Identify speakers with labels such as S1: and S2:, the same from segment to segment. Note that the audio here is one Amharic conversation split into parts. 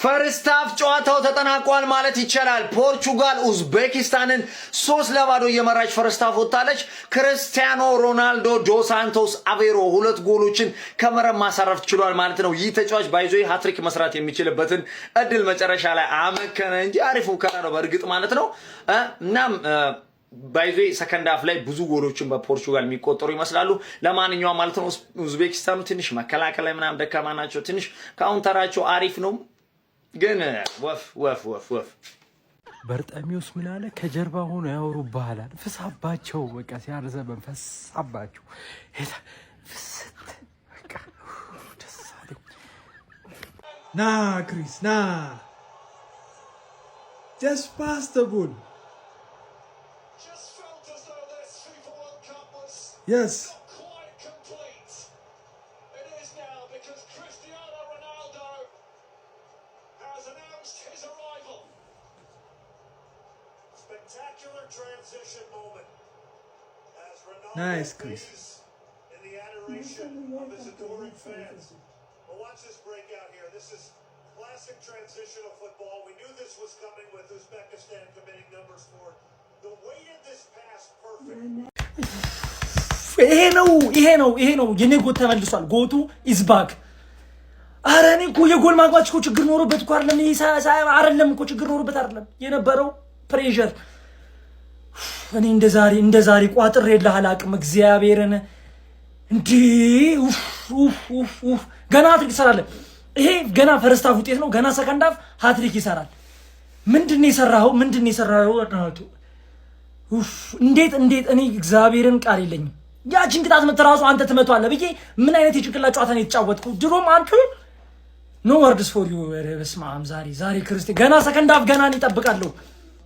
S1: ፈርስት ሃፍ ጨዋታው ተጠናቋል ማለት ይቻላል። ፖርቹጋል ኡዝቤኪስታንን 3-0 እየመራች ፈርስት ሃፍ ወጣለች። ክርስቲያኖ ሮናልዶ ዶ ሳንቶስ አቬሮ 2 ጎሎችን ከመረብ ማሳረፍ ችሏል ማለት ነው። ይህ ተጫዋች ባይዞ ሃትሪክ መስራት የሚችልበትን እድል መጨረሻ ላይ አመከነ እንጂ አሪፍ ሙከራ ነው በእርግጥ ማለት ነው። እናም ባይዞ ሰከንድ ሃፍ ላይ ብዙ ጎሎችን በፖርቹጋል የሚቆጠሩ ይመስላሉ። ለማንኛውም ማለት ነው ኡዝቤኪስታኑ ትንሽ መከላከል ላይ ምናምን ደካማ ናቸው። ትንሽ ካውንተራቸው አሪፍ ነው ግን ወፍ
S2: በርጣሚውስ ምን አለ? ከጀርባ ሆኖ ያወሩብሃል። ፍሳባቸው በቃ ሲያርዘበን ፈሳባቸው ፍስት በቃ ደስ አለኝ።
S3: ና ክሪስ ና just pass the ball. Yes.
S4: Spectacular transition moment as Ronaldo
S3: Nice, Chris.
S4: in the adoration of his adoring fans. But watch this breakout here. This is classic transitional football. We knew this was coming with Uzbekistan committing numbers for it. The way of this pass perfect.
S5: ይሄ ነው የኔ ጎት ተመልሷል። ጎቱ ኢዝ ባክ። አረ እኔ እኮ የጎል ማግባት እኮ ችግር ኖሮበት እኮ አይደለም። ይሄ አይደለም እኮ ችግር ኖሮበት አይደለም የነበረው ፕሬሸር። እኔ እንደዛሬ ቋጥሬልህ አላቅም እግዚአብሔርን እንዴ ገና ሃትሪክ ይሰራል። ይሄ ገና ፈርስት ሃፍ ውጤት ነው። ገና ሰከንድ ሃፍ ሃትሪክ ይሰራል። ምንድነው የሰራው? እንዴት እኔ እግዚአብሔርን ቃል የለኝም። ያቺን ቅጣት መተራሱ አንተ ትመቷለህ ብዬ ምን አይነት የጭንቅላት ጨዋታ ነው የተጫወትኩት? ድሮም አንተ ኖ ወርድስ ፎር ዩ በስመ አብ። ዛሬ ክርስቲያን ገና ሰከንድ ሃፍ ገና እንጠብቃለሁ።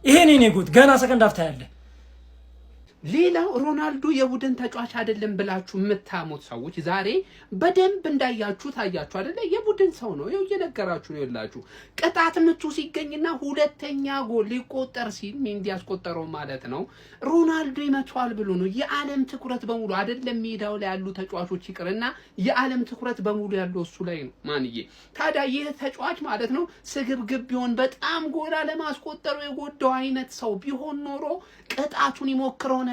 S5: ይሄ ነው ጎት ገና ሰከንድ ሃፍ ታያለህ።
S6: ሌላው ሮናልዶ የቡድን ተጫዋች አይደለም ብላችሁ የምታሙት ሰዎች ዛሬ በደንብ እንዳያችሁ ታያችሁ አይደለ? የቡድን ሰው ነው። ይኸው እየነገራችሁ ነው ያላችሁ። ቅጣት ምቱ ሲገኝና ሁለተኛ ጎል ሊቆጠር ሲል ሜንዲ ያስቆጠረው ማለት ነው ሮናልዶ ይመቷል ብሎ ነው የዓለም ትኩረት በሙሉ አይደለም ሜዳው ላይ ያሉ ተጫዋቾች ይቅርና የዓለም ትኩረት በሙሉ ያለው እሱ ላይ ነው። ማንዬ ታዲያ ይሄ ተጫዋች ማለት ነው ስግብግብ ቢሆን በጣም ጎል ለማስቆጠሩ የጎዳው አይነት ሰው ቢሆን ኖሮ ቅጣቱን ይሞክረው ነበር፣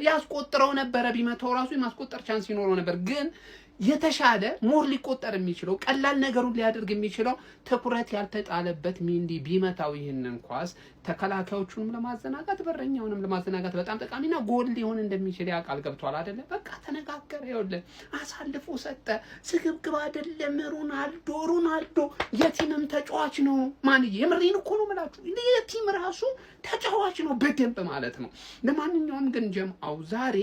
S6: ያስቆጥረው ነበር። ቢመታው ራሱ የማስቆጠር ቻንስ ይኖረው ነበር። ግን የተሻለ ሞር ሊቆጠር የሚችለው ቀላል ነገሩን ሊያደርግ የሚችለው ትኩረት ያልተጣለበት ሜንዲ ቢመታው ይሄንን ኳስ ተከላካዮቹንም ለማዘናጋት በረኛውንም ለማዘናጋት በጣም ጠቃሚና ጎል ሊሆን እንደሚችል ያቃል ገብቷል አይደለ? በቃ ተነጋገረ። ይኸውልህ አሳልፎ ሰጠ። ስግብግብ አይደለም ሮናልዶ የቲምም ተጫዋች ነው። ማንዬ የምሬን እኮ ነው የምላችሁ። የቲም ራሱ ተጫዋች ነው በደንብ ማለት ነው። ለማንኛውም ግን ጀምአው ዛሬ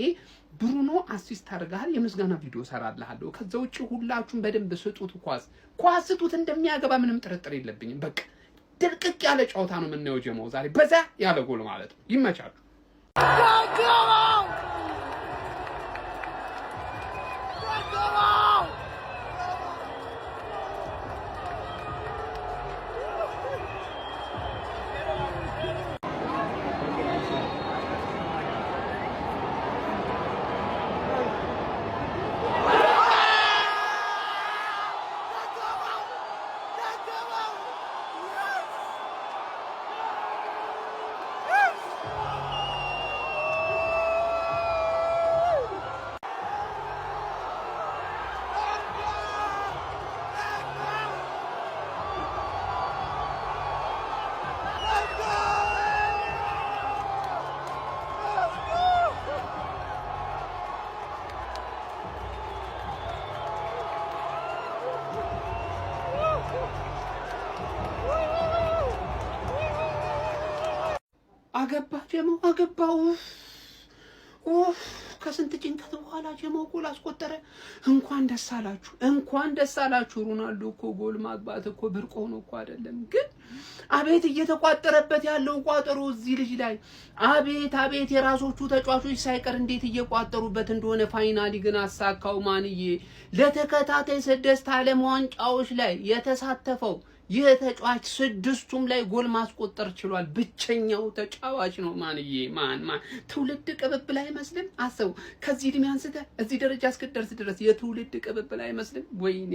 S6: ብሩኖ አሲስት አድርጋል። የምስጋና ቪዲዮ ሰራልሃለሁ። ከዛ ውጪ ሁላችሁም በደንብ ስጡት። ኳስ ስጡት። እንደሚያገባ ምንም ጥርጥር የለብኝም። በቃ ድርቅቅ ያለ ጨዋታ ነው የምናየው ጀማው ዛሬ በዛ ያለ ጎል ማለት ነው። ይመቻችሁ። አገባው ከስንት ጭንቀት በኋላ ጀማው ጎል አስቆጠረ። እንኳን ደስ አላችሁ። ሮናልዶ እኮ ጎል ማግባት እኮ ብርቅ ሆኖ እኮ አይደለም። ግን አቤት እየተቋጠረበት ያለው ቋጠሮ እዚህ ልጅ ላይ አቤት የራሶቹ ተጫዋቾች ሳይቀር እንዴት እየቋጠሩበት እንደሆነ ፋይናሊ ግን አሳካው። ማንዬ ለተከታታይ 6 ዓለም ዋንጫዎች ላይ የተሳተፈው የተጫዋች ስድስቱም ላይ ጎል ማስቆጠር ችሏል። ብቸኛው ተጫዋች ነው። ማን ትውልድ ቅብብል አይመስልም? አሰቡ። ከዚህ እድሜ አንስተ እዚህ ደረጃ እስክትደርስ ድረስ የትውልድ ቅብብል አይመስልም? ወይኔ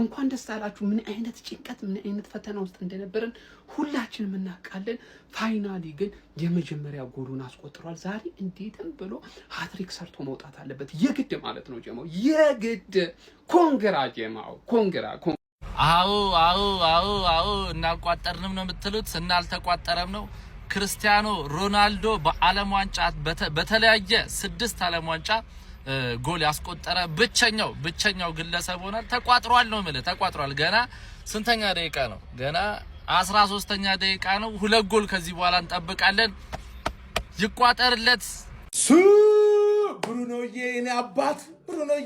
S6: እንኳን ደስ አላችሁ። ምን አይነት ጭንቀት ምን አይነት ፈተና ውስጥ እንደነበረን ሁላችንም እናውቃለን። ፋይናሊ ግን የመጀመሪያ ጎሉን አስቆጥሯል። ዛሬ እንዴትም ብሎ ሃትሪክ ሰርቶ መውጣት አለበት የግድ ማለት ነው። ጀማው የግድ ኮንግራ ጀማው ኮንግራ።
S7: አዎ እናልቋጠርንም ነው የምትሉት? እናልተቋጠረም ነው። ክርስቲያኖ ሮናልዶ በዓለም ዋንጫ በተለያየ 6 ዓለም ዋንጫ ጎል ያስቆጠረ ብቸኛው ግለሰብ ሆኗል። ተቋጥሯል ነው ማለት ተቋጥሯል። ገና ስንተኛ ደቂቃ ነው? ገና 13ኛ ደቂቃ ነው። 2 ጎል ከዚህ በኋላ እንጠብቃለን። ይቋጠርለት።
S8: ብሩኖዬ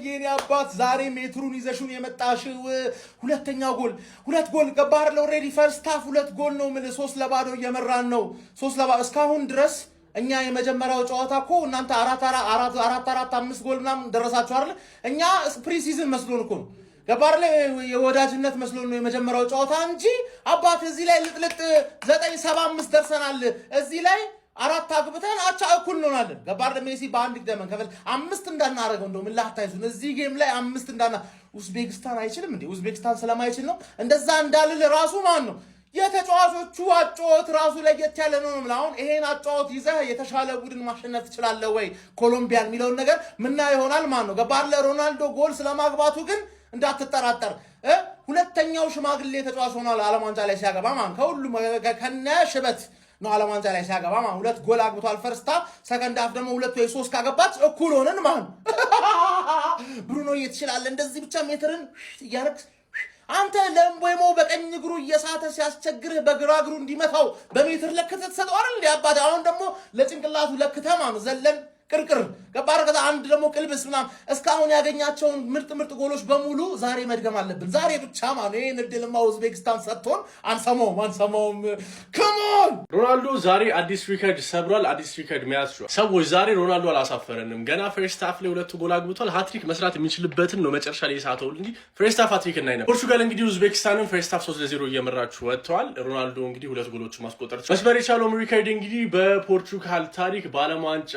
S8: የኔ አባት ዛሬ ሜትሩን ይዘሽውን የመጣሽው ሁለተኛው ጎል 2 ጎል ገባህ አይደል? ኦሬዲ ፈርስት ሃፍ 2 ጎል ነው ምን 3-0 እየመራን ነው። 3-0 እስካሁን ድረስ እኛ የመጀመሪያው ጨዋታ እኮ እናንተ 4-5 ጎል ምናምን ደረሳችሁ አይደል? እኛ ፕሪሲዝን መስሎን እኮ ነው ገባህ አይደል? የወዳጅነት መስሎን ነው የመጀመሪያው ጨዋታ እንጂ አባት እዚህ ላይ ልጥልጥ 9-7-5 ደርሰናል። እዚህ ላይ 4 አግብተን አቻ እኩል እንሆናለን። ገባህ አይደል? ሜሲ በአንድ ግደመን ከፈል 5 እንዳናረገው እንደው ምን ላታይዙን እዚህ ጌም ላይ 5 እንዳና ኡዝቤክስታን አይችልም እንዴ? ኡዝቤክስታን ስለማይችል ነው እንደዛ እንዳልል ራሱ ማን ነው የተጫዋቾቹ አጫወት ራሱ ለየት ያለ ነው ማለት። አሁን ይሄን አጫወት ይዘህ የተሻለ ቡድን ማሸነፍ ትችላለህ ወይ ኮሎምቢያን የሚለውን ነገር ምና ይሆናል ማን ነው ገባህ አይደል? ሮናልዶ ጎል ስለማግባቱ ግን እንዳትጠራጠር። ሁለተኛው ሽማግሌ ተጫዋች ሆኗል ዓለም ዋንጫ ላይ ሲያገባ ማን ከሁሉም ከነ ሽበት ነው ዓለም ዋንጫ ላይ ሲያገባ ማን 2 ጎል አግብቷል። ፈርስታ ሰከንድ ሃፍ ደግሞ 2 ወይ 3 ካገባች እኩል ሆነን ማን ብሩኖ ይችላል። እንደዚህ ብቻ ሜትርን ያረክስ አንተ ለምቦይሞ በቀኝ እግሩ እየሳተ ሲያስቸግርህ በግራ እግሩ እንዲመታው በሜትር ለክተህ ተሰጠው አይደል? አባቴ አሁን ደግሞ ለጭንቅላቱ ለክተህ ማን ዘለን ቅርቅር ገባህ? ከዛ አንድ ደግሞ ቅልብስ ምናምን እስካሁን ያገኛቸውን ምርጥ ጎሎች በሙሉ ዛሬ መድገም አለብን። ዛሬ ብቻ ማን ይሄን እድልማ ኡዝቤክስታን ሰጥቶን አንሰማውም። ከሞን
S9: ሮናልዶ ዛሬ አዲስ ሪከርድ ሰብሯል። አዲስ ሪከርድ መያዝ ችሏል። ሰዎች ዛሬ ሮናልዶ አላሳፈረንም። ገና ፈርስት ሃፍ ላይ 2 ጎል አግብቷል። ሃትሪክ መስራት የሚችልበትን ነው መጨረሻ ላይ የሳተው እንጂ ፈርስት ሃፍ ሃትሪክ እናይ ነበር። ፖርቹጋል እንግዲህ ኡዝቤክስታንን ፈርስት ሃፍ 3-0 እየመራችሁ ወጥተዋል። ሮናልዶ እንግዲህ 2 ጎሎች ማስቆጠር መስበር የቻለው ሪከርድ እንግዲህ በፖርቹጋል ታሪክ በዓለም ዋንጫ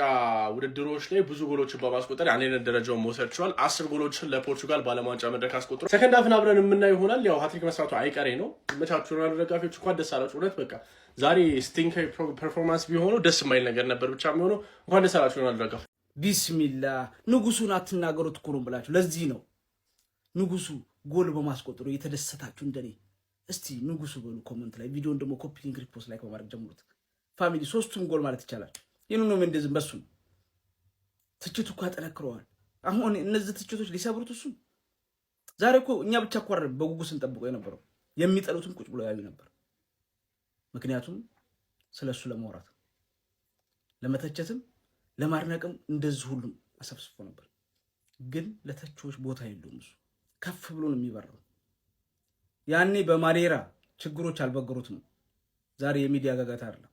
S9: ውድድሮች ላይ ብዙ ጎሎችን በማስቆጠር አንደኛ ደረጃውን መውሰድ ችሏል። 10 ጎሎችን ለፖርቹጋል በዓለም ዋንጫ መድረክ አስቆጥሯል። ሰከንድ ሃፍን አብረን የምናየው ይሆናል። ያው ሃትሪክ መስራቱ አይቀሬ ነው። መቻችሁ ሮናልዶ ደጋፊዎች እንኳን ደስ አላችሁ። እውነት በቃ ዛሬ ስቲንከር ፐርፎርማንስ ቢሆነው ደስ የማይል ነገር ነበር ብቻ የሚሆነው። እንኳን ደስ አላችሁ ሮናልዶ ደጋፊ።
S5: ቢስሚላህ ንጉሱን አትናገሩት እኮ ነው ብላችሁ። ለዚህ ነው ንጉሱ ጎል በማስቆጠሩ የተደሰታችሁ እንደኔ። እስቲ ንጉሱ በሉ ኮሜንት ላይ፣ ቪዲዮን ደግሞ ኮፒ ሊንክ ሪፖስት ላይ በማድረግ ጀምሩት። ፋሚሊ 3ቱም ጎል ማለት ይቻላል። የኑኖ ሜንዴዝም በሱ ትችቱ እኮ ያጠነክረዋል። አሁን እነዚህ ትችቶች ሊሰብሩት እሱ ዛሬ እኮ እኛ ብቻ እኮ አይደለም በጉጉት ስንጠብቀው የነበረው የሚጠሉትም ቁጭ ብሎ ያዩ ነበር። ምክንያቱም ስለሱ ለማውራት ለመተቸትም ለማድነቅም እንደዚህ ሁሉም አሰብስፎ ነበር። ግን ለተቾች ቦታ የለውም። እሱ ከፍ ብሎ ነው የሚበረው። ያኔ በማዴራ ችግሮች አልበገሩትም። ዛሬ የሚዲያ ጋጋታ አይደለም።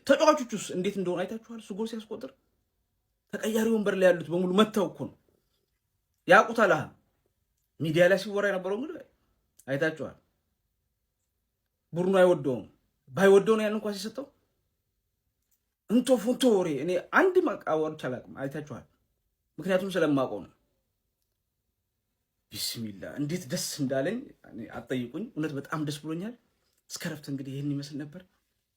S5: ተጫዋቾቹስ እንዴት እንደሆነ አይታችኋል። እሱ ጎል ሲያስቆጥር ተቀያሪ ወንበር ላይ ያሉት በሙሉ መተው እኮ ነው ያቁታል። ሚዲያ ላይ ሲወራ የነበረው እንግዲህ አይታችኋል። ቡርኖ አይወደውም። ባይወደው ነው ያን እንኳን ሲሰጠው እንቶ ፎንቶ ወሬ እኔ አንድ ማቃወር ቻላቅም አይታችኋል። ምክንያቱም ስለማውቀው ነው። ቢስሚላህ እንዴት ደስ እንዳለኝ አትጠይቁኝ። እውነት በጣም ደስ ብሎኛል። እስከ ረፍት እንግዲህ ይሄን ይመስል ነበር።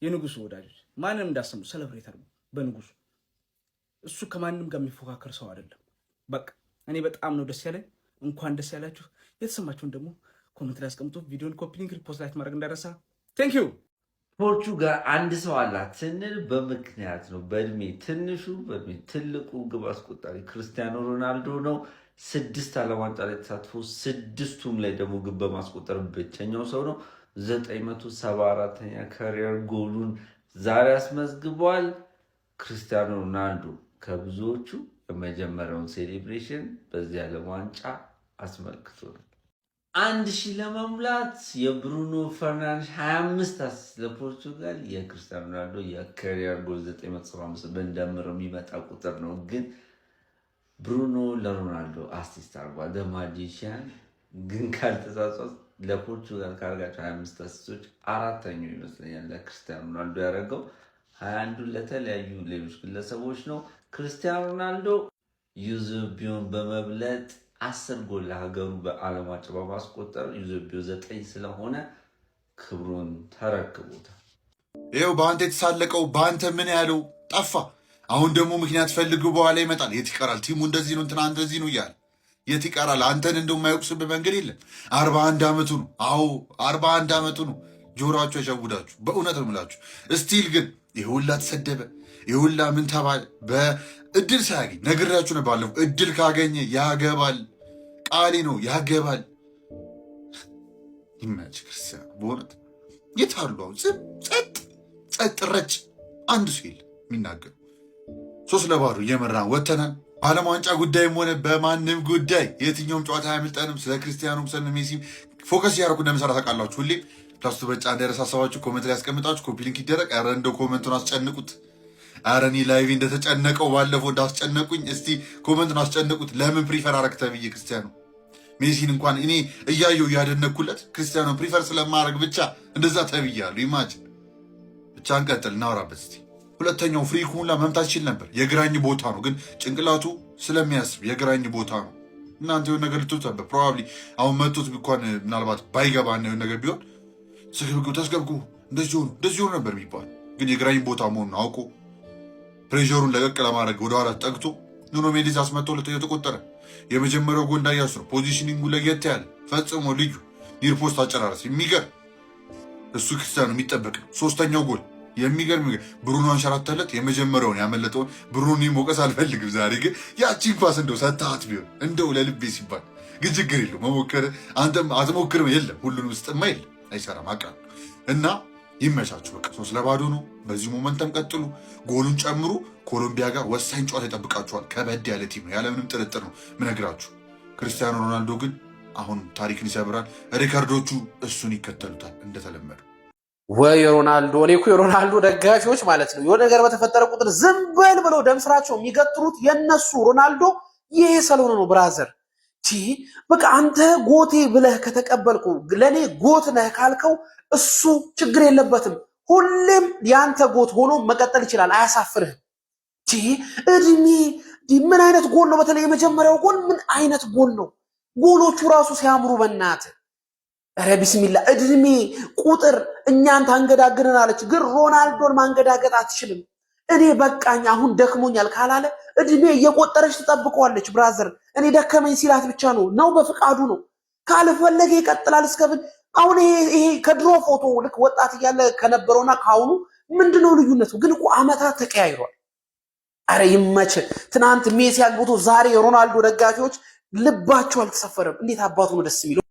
S5: የንጉሱ ወዳጆች ማንንም እንዳሰሙ ሴሌብሬት አድርጉ በንጉሱ። እሱ ከማንም ጋር የሚፎካከር ሰው አይደለም። በቃ እኔ በጣም ነው ደስ ያለኝ። እንኳን ደስ ያላችሁ። የተሰማችሁን ደግሞ ኮሜንት ላይ አስቀምጡ። ቪዲዮን ኮፒ ሊንክ ሪፖስት ላይ ማድረግ እንዳይረሳ። ቴንክ ዩ።
S1: ፖርቹጋል አንድ ሰው አላት ስንል በምክንያት ነው። በእድሜ ትንሹ በእድሜ ትልቁ ግብ አስቆጣሪ ክርስቲያኖ ሮናልዶ ነው። 6 ዓለም ዋንጫ ላይ ተሳትፎ 6ቱም ላይ ደግሞ ግብ በማስቆጠር ብቸኛው ሰው ነው። 974ኛ ካሪየር ጎሉን ዛሬ አስመዝግቧል። ክርስቲያኖ ሮናልዶ ከብዙዎቹ የመጀመሪያውን ሴሌብሬሽን በዚህ ዓለም ዋንጫ አስመልክቷል። 1000 ለመሙላት የብሩኖ ፈርናንዴዝ 25 አሲስት ለፖርቹጋል፣ የክርስቲያኖ ሮናልዶ የካሪየር ጎል 975 በእንደምር የሚመጣ ቁጥር ነው። ግን ብሩኖ ለሮናልዶ አሲስት አርጓል። ማጂሽያን ግን ካልተሳሳት
S10: ለፖርቹጋል ካርጋቸው 25 አሲስቶች አራተኛው ይመስለኛል ለክርስቲያኖ ሮናልዶ ያደረገው 21ዱን ለተለያዩ ሌሎች ግለሰቦች ነው። ክርስቲያኖ ሮናልዶ ዩዞቢዮን በመብለጥ 10 ጎል ለሀገሩ በዓለም ዋንጫ በማስቆጠር ዩዞቢዮ 9 ስለሆነ ክብሩን ተረክቦታል።
S11: ይኸው በአንተ የተሳለቀው በአንተ ምን ያለው ጠፋ። አሁን ደግሞ ምክንያት ፈልጉ በኋላ ይመጣል። የት ይቀራል ቲሙ እንደዚህ ነው እንትና እንደዚህ ነው እያለ የት ይቀራል። አንተን እንደው የማይወቅስብህ መንገድ የለም። 41 ዓመቱ ነው። አዎ 41 ዓመቱ ነው። ጆሮአችሁ ያሸውዳችሁ። በእውነት ነው የምላችሁ። እስቲል ግን ይሁላ ተሰደበ፣ ይሁላ ምን ተባለ። በእድል ሳያገኝ ነግሬያችሁ ነው ባለፈው። እድል ካገኘ ያገባል። ቃሌ ነው ያገባል። ይመች ክርስቲያን በእውነት የታሉ አሁን ጸጥ ረጭ አንድ ሰው የለም የሚናገር። 3-0 እየመራን ወተናል። በዓለም ዋንጫ ጉዳይም ሆነ በማንም ጉዳይ የትኛውም ጨዋታ አያመልጠንም። ስለ ክርስቲያኖም ስለ ሜሲም ፎከስ እያደረኩ እንደምሰራ ታውቃላችሁ። ሁሌ ፕላስቱ በጫ እንዳይረሳሰባችሁ ኮመንት ላይ ያስቀምጣችሁ፣ ኮፒ ሊንክ ይደረግ። ኧረ እንደው ኮመንቱን አስጨንቁት። ኧረ እኔ ላይቭ እንደተጨነቀው ባለፈው እንዳስጨነቁኝ እስቲ ኮመንቱን አስጨንቁት። ለምን ፕሪፈር አረግ ተብዬ ክርስቲያኖ ሜሲን እንኳን እኔ እያየው እያደነኩለት ክርስቲያኖ ፕሪፈር ስለማድረግ ብቻ እንደዛ ተብያለሁ። ኢማጅን ብቻ እንቀጥል፣ እናወራበት እስቲ። ሁለተኛው ፍሪኩን መምታት ይችል ነበር። የግራኝ ቦታ ነው ግን ጭንቅላቱ ስለሚያስብ የግራኝ ቦታ ነው። እናንተ የሆነ ነገር ልትሉት ነበር ፕሮባብሊ። አሁን መቶት እንኳን ምናልባት ባይገባ እና የሆነ ነገር ቢሆን ስግብግብ ተስገብግቡ እንደዚህ ሆኑ ነበር የሚባል። ግን የግራኝ ቦታ መሆኑን አውቆ ፕሬሩን ለቀቅ ለማድረግ ወደኋላ ጠግቶ ኑኖ ሜንዴዝ አስመጥቶ ሁለተኛው ተቆጠረ። የመጀመሪያው ጎል እንዳያሱ ነው። ፖዚሽኒንጉ ለየት ያለ ፈጽሞ ልዩ ኒር ፖስት አጨራረስ የሚገርም እሱ ክርስቲያኖ የሚጠበቅ ነው። ሶስተኛው ጎል የሚገርም ብሩኖ አንሸራተለት። የመጀመሪያውን ያመለጠውን ብሩኖ ሞቀስ አልፈልግም ዛሬ ግን ያቺን ኳስ እንደው ሰታት ቢሆን እንደው ለልቤ ሲባል ግን ችግር የለው መሞከር። አንተም አትሞክርም የለም ሁሉን ውስጥማ የለም አይሰራም አቃ እና ይመቻችሁ። በቃ 3-0 ነው። በዚህ ሞመንተም ቀጥሉ፣ ጎሉን ጨምሩ። ኮሎምቢያ ጋር ወሳኝ ጨዋታ ይጠብቃችኋል። ከበድ ያለ ቲም ነው ያለምንም ጥርጥር ነው ምነግራችሁ። ክርስቲያኖ ሮናልዶ ግን አሁን ታሪክን ይሰብራል። ሪካርዶቹ እሱን ይከተሉታል እንደተለመዱ።
S6: ወይ ሮናልዶ! እኔ እኮ የሮናልዶ ደጋፊዎች ማለት ነው የሆነ ነገር በተፈጠረ ቁጥር ዝም በል ብለው ደም ስራቸው የሚገጥሩት የነሱ ሮናልዶ ይሄ ስለሆነ ነው ብራዘር። በቃ አንተ ጎቴ ብለህ ከተቀበልኩ ለኔ ጎት ነህ ካልከው እሱ ችግር የለበትም። ሁሌም ያንተ ጎት ሆኖ መቀጠል ይችላል። አያሳፍርህም። እድሜ ምን አይነት ጎል ነው? በተለይ የመጀመሪያው ጎል ምን አይነት ጎል ነው? ጎሎቹ ራሱ ሲያምሩ በእናትህ ኧረ ቢስሚላ። እድሜ ቁጥር እኛን ታንገዳግረናለች፣ ግን ሮናልዶን ማንገዳገጥ አትችልም። እኔ በቃኝ አሁን ደክሞኛል ካላለ እድሜ እየቆጠረች ትጠብቀዋለች። ብራዘር እኔ ደከመኝ ሲላት ብቻ ነው በፍቃዱ ነው። ካልፈለገ ይቀጥላል እስከብን። አሁን ይሄ ከድሮ ፎቶ ልክ ወጣት እያለ ከነበረውና ከአሁኑ ምንድነው ልዩነቱ? ግን እኮ አመታት ተቀያይሯል። አረ ይመች። ትናንት ሜሲ አግብቶ ዛሬ የሮናልዶ ደጋፊዎች ልባቸው አልተሰፈረም። እንዴት አባቱ ነው ደስ የሚለው።